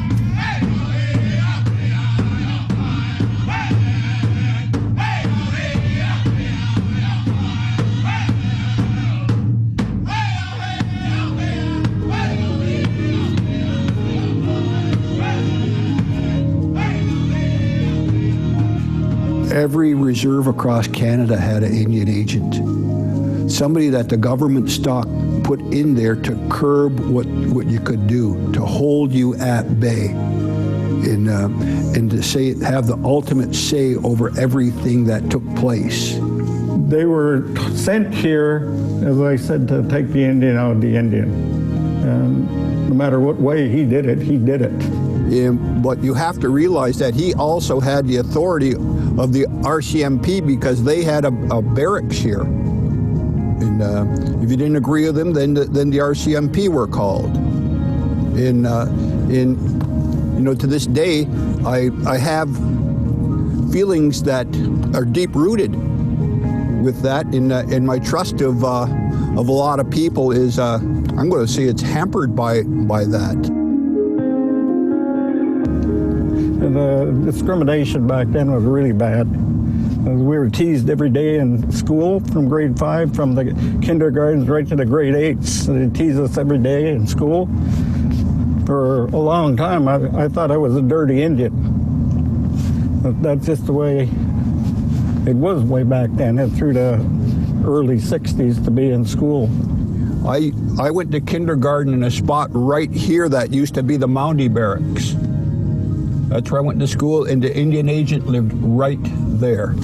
Every reserve across Canada had an Indian agent, somebody that the government stocked put in there to curb what you could do, to hold you at bay, and to say, have the ultimate say over everything that took place. They were sent here, as I said, to take the Indian out of the Indian. And no matter what way he did it, he did it. But you have to realize that he also had the authority of the RCMP because they had a barracks here. And if you didn't agree with them, then the RCMP were called. And you know, to this day, I have feelings that are deep-rooted with that, and my trust of a lot of people is, I'm going to say it's hampered by that. The discrimination back then was really bad. We were teased every day in school from grade 5, from the kindergartens right to the grade 8s. They teased us every day in school. For a long time, I thought I was a dirty Indian. But that's just the way it was way back then, and through the early 60s to be in school. I went to kindergarten in a spot right here that used to be the Mountie Barracks. That's where I went to school, and the Indian agent lived right there.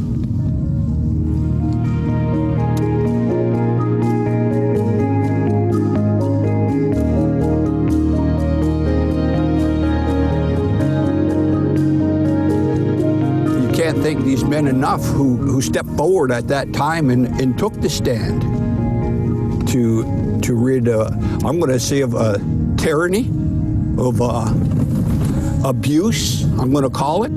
You can't thank these men enough who stepped forward at that time and took the stand to rid, I'm going to say, of tyranny, of abuse, I'm going to call it.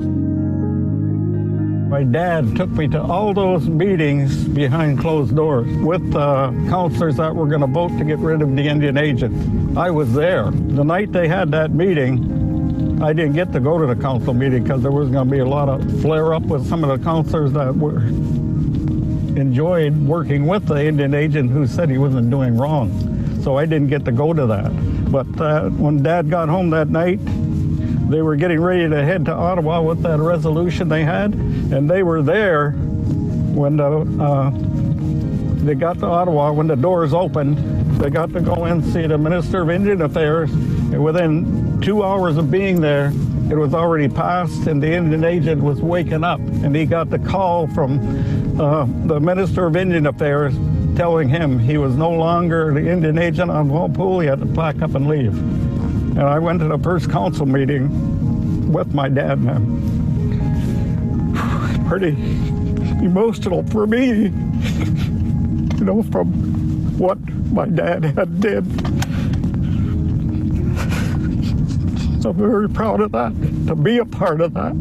My dad took me to all those meetings behind closed doors with counselors that were going to vote to get rid of the Indian agent. I was there. The night they had that meeting, I didn't get to go to the council meeting because there was going to be a lot of flare-up with some of the counselors that enjoyed working with the Indian agent who said he wasn't doing wrong. So I didn't get to go to that. But when Dad got home that night, they were getting ready to head to Ottawa with that resolution they had, and they were there when they got to Ottawa, when the doors opened. They got to go in and see the Minister of Indian Affairs, and within 2 hours of being there, it was already passed, and the Indian agent was waking up, and he got the call from the Minister of Indian Affairs telling him he was no longer the Indian agent on Walpole. He had to pack up and leave. And I went to the first council meeting with my dad, and I'm pretty emotional for me, you know, from what my dad had did. So I'm very proud of that, to be a part of that.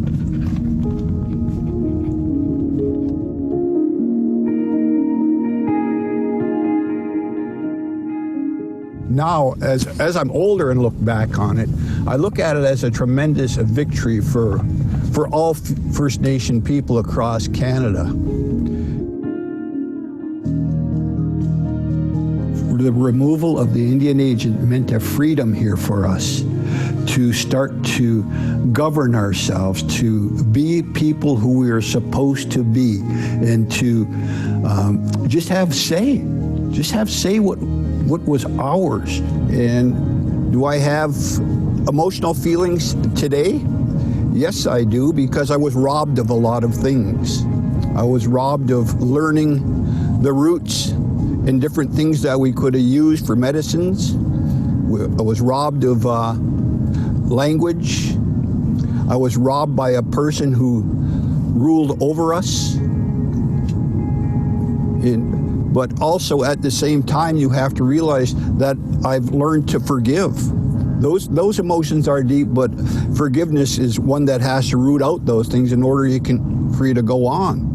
Now, as I'm older and look back on it, I look at it as a tremendous victory for all First Nation people across Canada. The removal of the Indian agent meant a freedom here for us to start to govern ourselves, to be people who we are supposed to be, and to just have say what was ours. And do I have emotional feelings today? Yes, I do, because I was robbed of a lot of things. I was robbed of learning the roots and different things that we could have used for medicines. I was robbed of language. I was robbed by a person who ruled over us. But also at the same time, you have to realize that I've learned to forgive. Those emotions are deep, but forgiveness is one that has to root out those things in order for you to go on.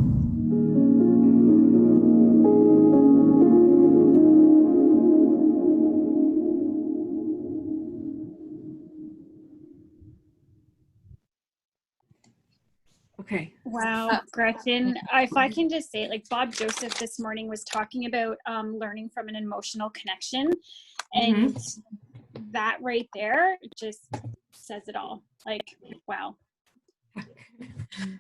Okay. Wow, Gretchen, if I can just say, like Bob Joseph this morning was talking about learning from an emotional connection, and that right there just says it all. Like, wow.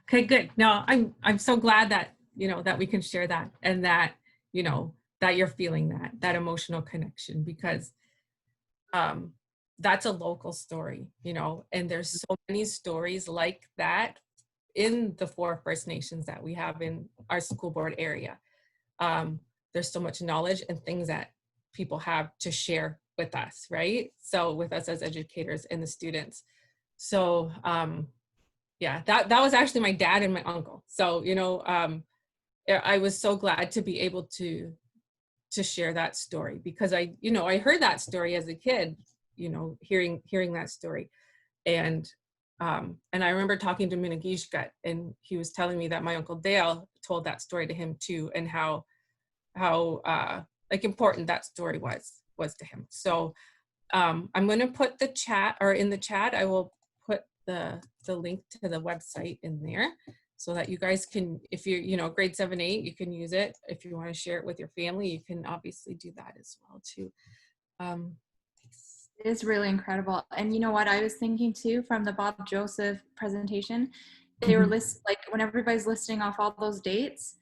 Okay, good. No, I'm so glad that, you know, that we can share that, and that, you know, that you're feeling that emotional connection, because that's a local story, you know, and there's so many stories like that in the 4 First Nations that we have in our school board area. There's so much knowledge and things that people have to share with us, right? So with us as educators and the students. So yeah, that was actually my dad and my uncle. So, you know, I was so glad to be able to share that story, because I heard that story as a kid, you know, hearing that story. And I remember talking to Minagishkat, and he was telling me that my Uncle Dale told that story to him too, and how like important that story was to him. So I'm going to put the chat, or in the chat, I will put the link to the website in there, so that you guys can, if you're, you know, grade 7, 8, you can use it. If you want to share it with your family, you can obviously do that as well too. It is really incredible. And you know what I was thinking too, from the Bob Joseph presentation, they were like when everybody's listing off all those dates,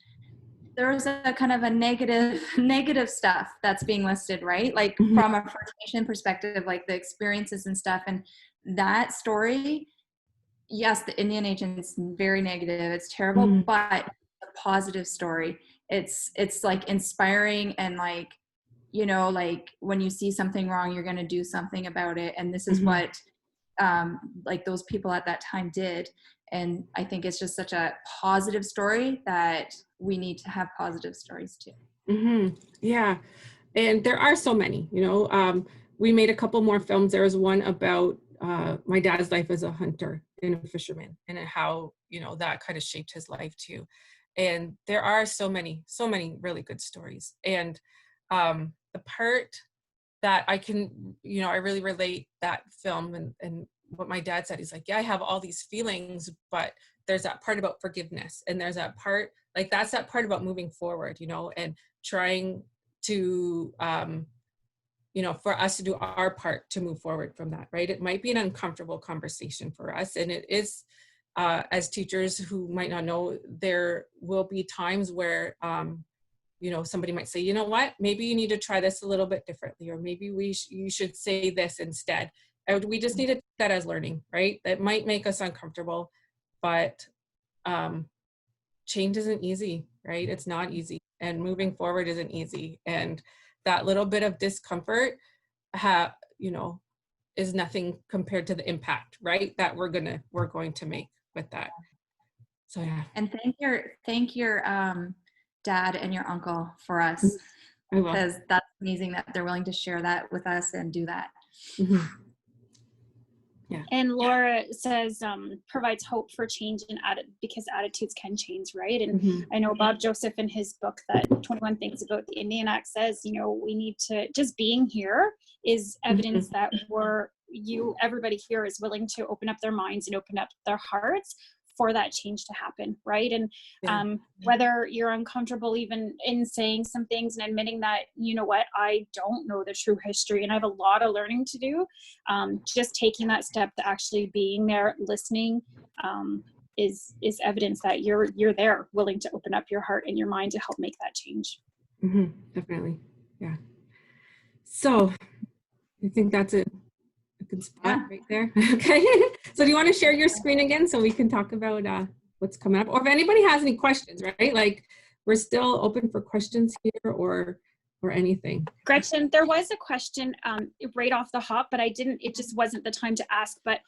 there was a kind of a negative stuff that's being listed, right? Like from a First Nation perspective, like the experiences and stuff. And that story, yes, the Indian agent's very negative, it's terrible, but the positive story, it's like inspiring, and like, you know, like when you see something wrong, you're going to do something about it. And this is what like those people at that time did. And I think it's just such a positive story that we need to have positive stories too. Yeah. And there are so many, you know. We made a couple more films. There was one about my dad's life as a hunter and a fisherman, and how, you know, that kind of shaped his life too. And there are so many really good stories. And the part that I can, you know, I really relate that film and what my dad said. He's like, yeah, I have all these feelings, but there's that part about forgiveness, and there's that part, like, that's that part about moving forward, you know, and trying to you know, for us to do our part to move forward from that, right? It might be an uncomfortable conversation for us, and it is, as teachers who might not know, there will be times where you know, somebody might say, you know what, maybe you need to try this a little bit differently, or maybe you should say this instead. And we just need to take that as learning, right? That might make us uncomfortable, but change isn't easy, right? It's not easy, and moving forward isn't easy. And that little bit of discomfort, you know, is nothing compared to the impact, right, that we're going to make with that. So yeah. And thank your dad and your uncle for us, because that's amazing that they're willing to share that with us and do that. Yeah. And Laura says provides hope for change because attitudes can change, right? And I know Bob Joseph in his book, that 21 Things About the Indian Act, says, you know, we need to, just being here is evidence that everybody here is willing to open up their minds and open up their hearts for that change to happen, right? And whether you're uncomfortable even in saying some things and admitting that, you know what, I don't know the true history and I have a lot of learning to do, just taking that step to actually being there, listening, is evidence that you're there, willing to open up your heart and your mind to help make that change. Definitely, yeah. So I think that's a good spot right there. Okay. So do you want to share your screen again so we can talk about what's coming up? Or if anybody has any questions, right? Like, we're still open for questions here or anything. Gretchen, there was a question right off the hop, but it just wasn't the time to ask. But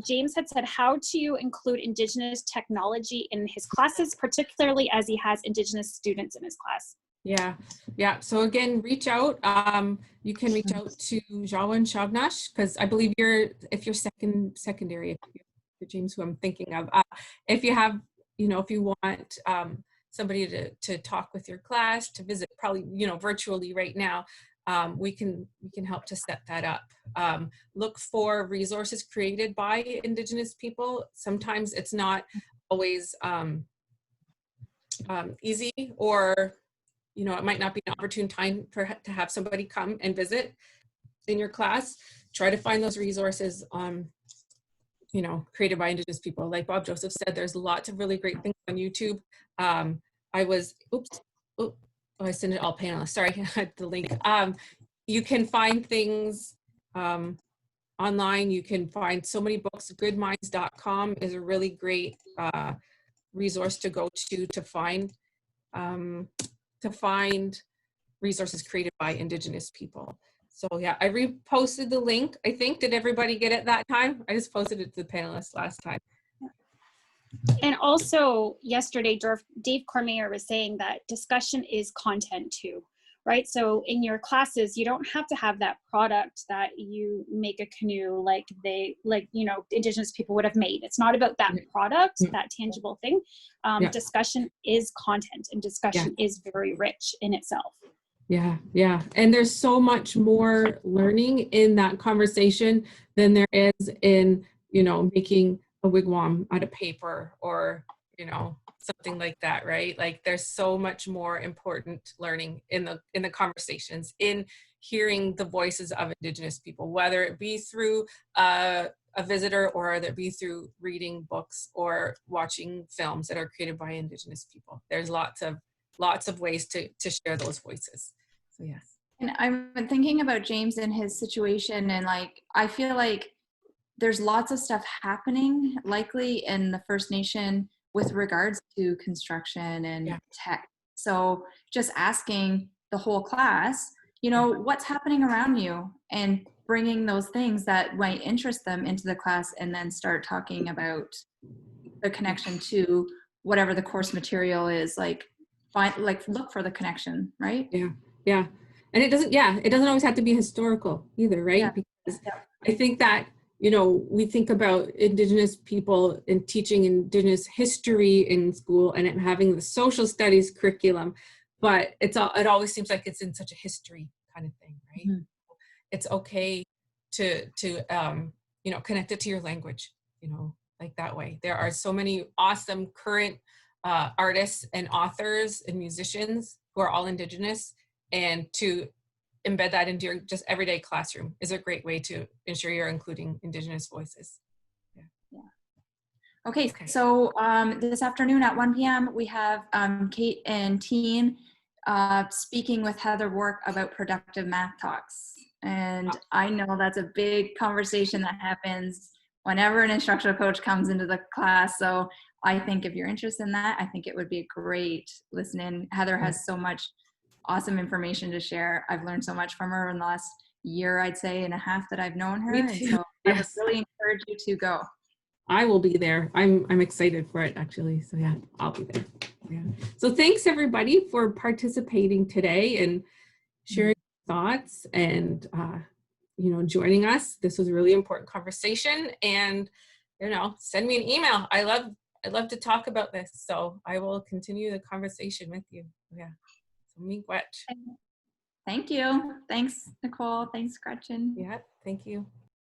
James had said how to include Indigenous technology in his classes, particularly as he has Indigenous students in his class. Yeah. So again, reach out. You can reach out to Jawa and Shavnash, because I believe if you're secondary, James, who I'm thinking of, if you have, you know, if you want somebody to talk with your class, to visit, probably, you know, virtually right now, we can help to set that up. Look for resources created by Indigenous people. Sometimes it's not always easy, or, you know, it might not be an opportune time to have somebody come and visit in your class. Try to find those resources, you know, created by Indigenous people. Like Bob Joseph said, there's lots of really great things on YouTube. Oh, I sent it all panelists. Sorry, I had the link. You can find things online. You can find so many books. Goodminds.com is a really great resource to go to find resources created by Indigenous people. So yeah, I reposted the link. I think, did everybody get it that time? I just posted it to the panelists last time. And also yesterday, Dave Cormier was saying that discussion is content too, right? So in your classes, you don't have to have that product that you make a canoe like Indigenous people would have made. It's not about that product, that tangible thing. Discussion is content, and discussion is very rich in itself. Yeah. And there's so much more learning in that conversation than there is in, making a wigwam out of paper or, something like that, right? Like there's so much more important learning in the conversations, in hearing the voices of Indigenous people, whether it be through a visitor or whether it be through reading books or watching films that are created by Indigenous people. There's lots of ways to share those voices. So yes. And I've been thinking about James and his situation, and I feel like there's lots of stuff happening likely in the First Nation with regards to construction and tech. So just asking the whole class, what's happening around you, and bringing those things that might interest them into the class, and then start talking about the connection to whatever the course material is. Look for the connection, right? Yeah. And it doesn't always have to be historical either, right? Yeah. Because I think that, we think about Indigenous people and teaching Indigenous history in school and having the social studies curriculum, but it always seems like it's in such a history kind of thing, right? Mm-hmm. It's okay to connect it to your language, like that way. There are so many awesome current artists and authors and musicians who are all Indigenous, and to embed that into your just everyday classroom is a great way to ensure you're including Indigenous voices. Yeah. Okay. So this afternoon at 1 p.m. we have Kate and Teen speaking with Heather Work about productive math talks. And I know that's a big conversation that happens whenever an instructional coach comes into the class. So I think if you're interested in that, I think it would be a great listen-in. Heather has so much awesome information to share. I've learned so much from her in the last year, I'd say, and a half that I've known her. And so I would really encourage you to go. I will be there. I'm excited for it, actually. So yeah, I'll be there. Yeah. So thanks everybody for participating today and sharing thoughts and joining us. This was a really important conversation, and send me an email. I love to talk about this, so I will continue the conversation with you. Yeah. Thank you. Thanks, Nicole. Thanks, Gretchen. Yeah, thank you.